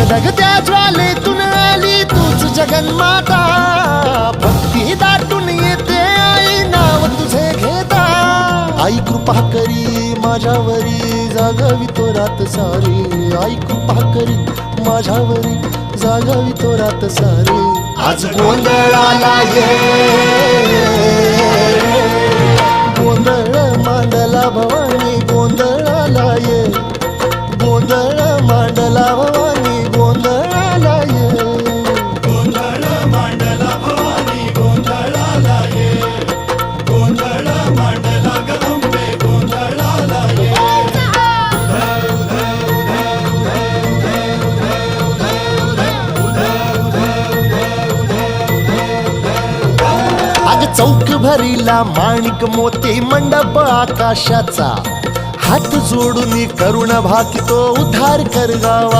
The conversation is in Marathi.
धगधगत्या ज्वालेतून आली तूच जगन्माता, भक्ती दाटून येते आई नाव तुझे घेता। आई कृपा करी माझ्यावरी जागावी तो रात सारी, आई कृपा करी माझ्यावरी जागावी तो रात सारी। आज गोंधळाला ये, गोंधळ मांडला भवानी गोंधळाला ये, गोंधळ मांडला भवानी गोंधळाला ये, गोंधळ मांडला भवानी गोंधळाला ये, गोंधळ मांडला गदंबे गोंधळाला ये। अग चौक भरीला माणिक मोती मंडप आकाशाचा, हात जोडून करुण भाकितो उद्धार कर गावा।